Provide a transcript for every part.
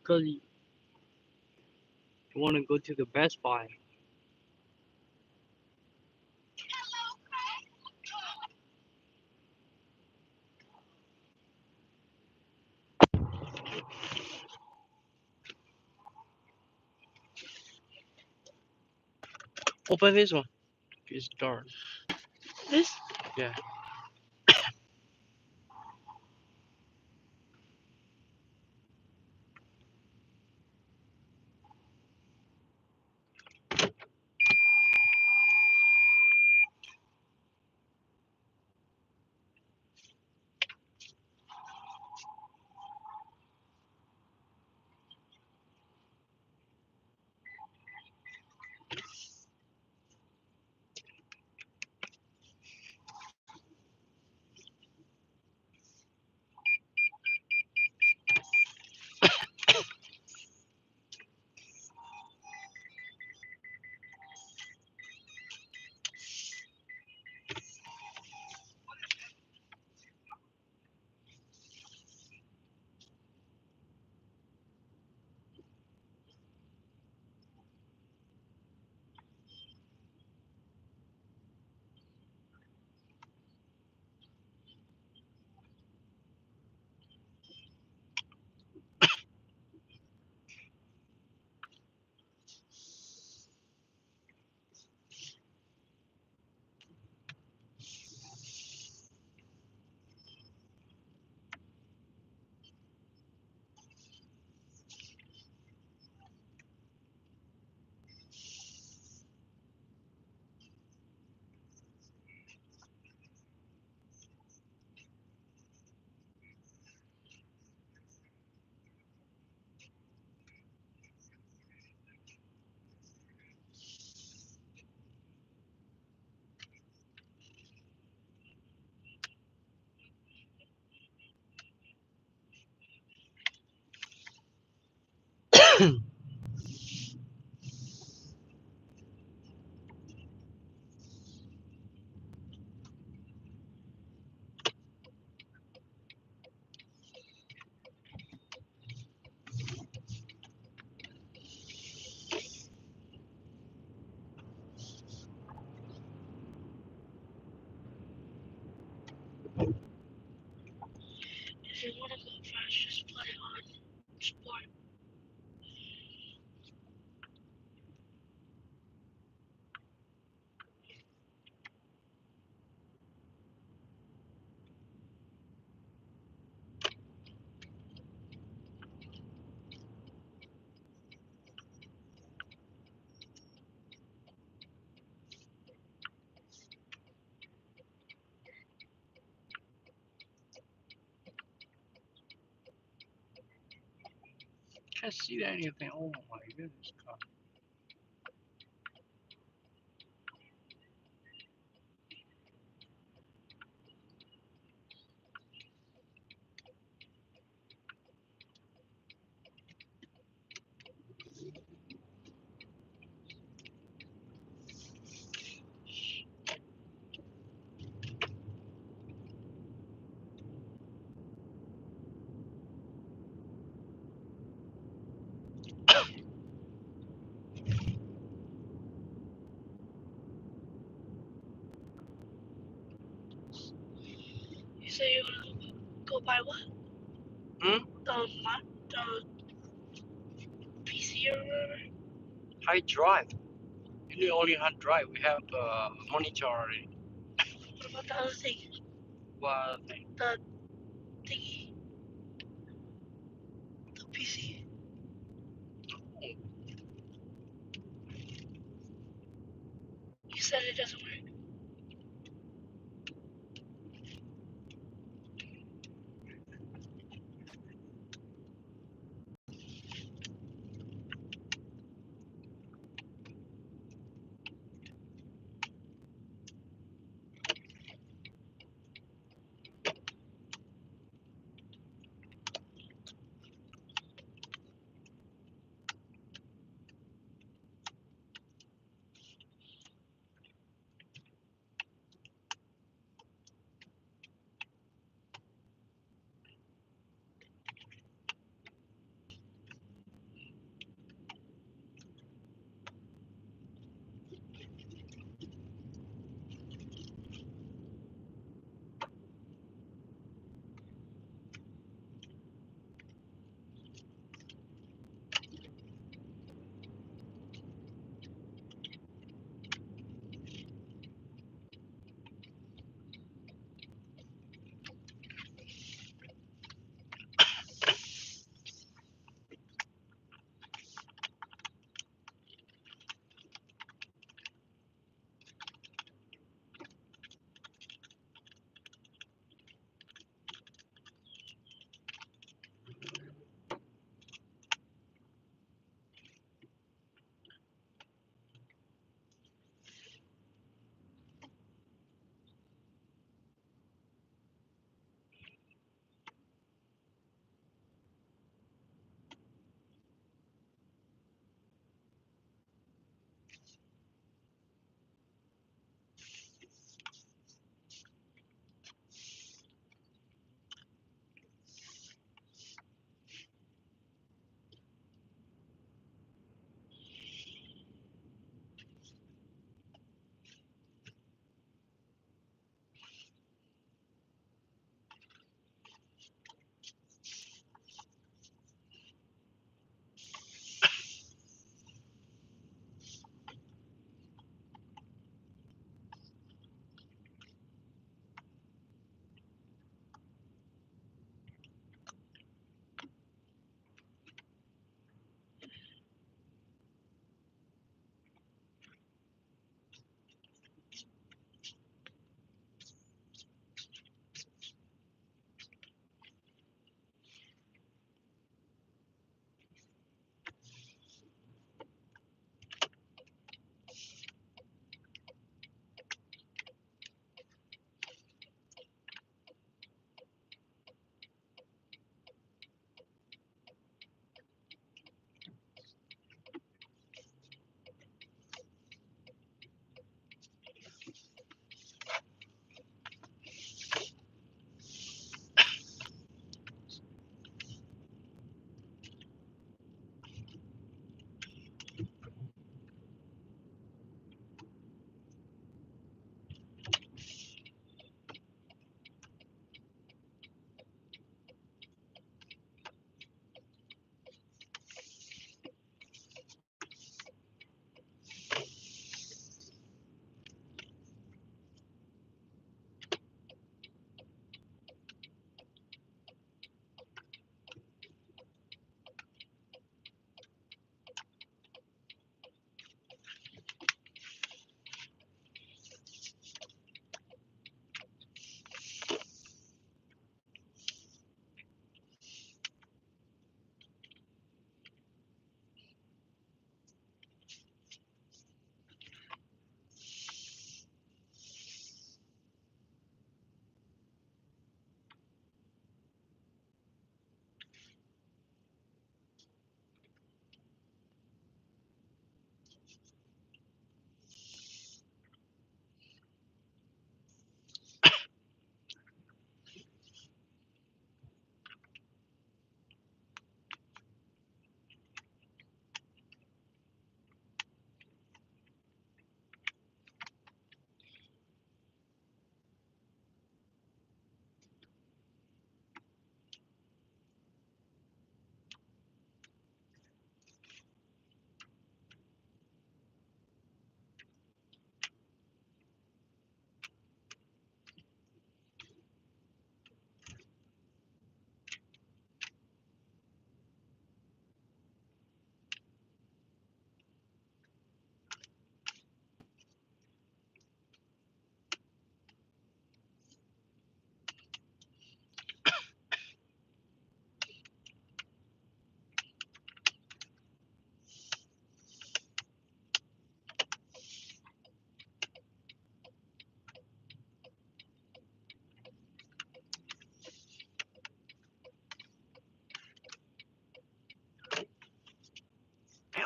because you want to go to the Best Buy. Open this one. It's dark. This? Yeah. If you want to go fast, just play on sport. Can't see anything. Oh my goodness. God. You say you want to go by what? Hmm? The PC or whatever? High drive. You need only hard drive. We have monitor already. What about the other thing? What thing? The thingy? The PC? You said it doesn't work.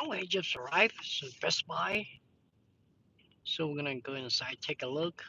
now I just arrived to Best Buy. So we're gonna go inside, take a look.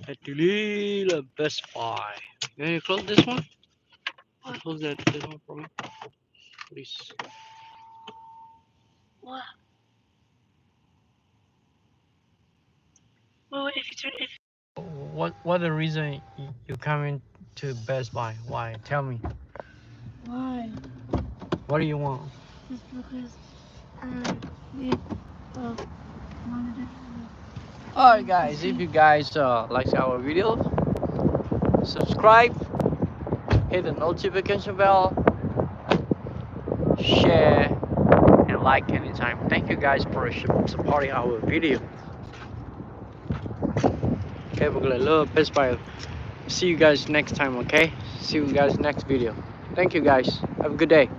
At the little Best Buy. You want to close this one? Close this one for me, please. What? Well, if you turn if What the reason you coming to Best Buy? Why? Tell me. why? What do you want? Just because I need monitor. Alright guys, if you guys like our video, subscribe, hit the notification bell, share and like anytime. Thank you guys for supporting our video. Okay, we're gonna love Best Buy. See you guys next time, okay? See you guys next video. Thank you guys. Have a good day.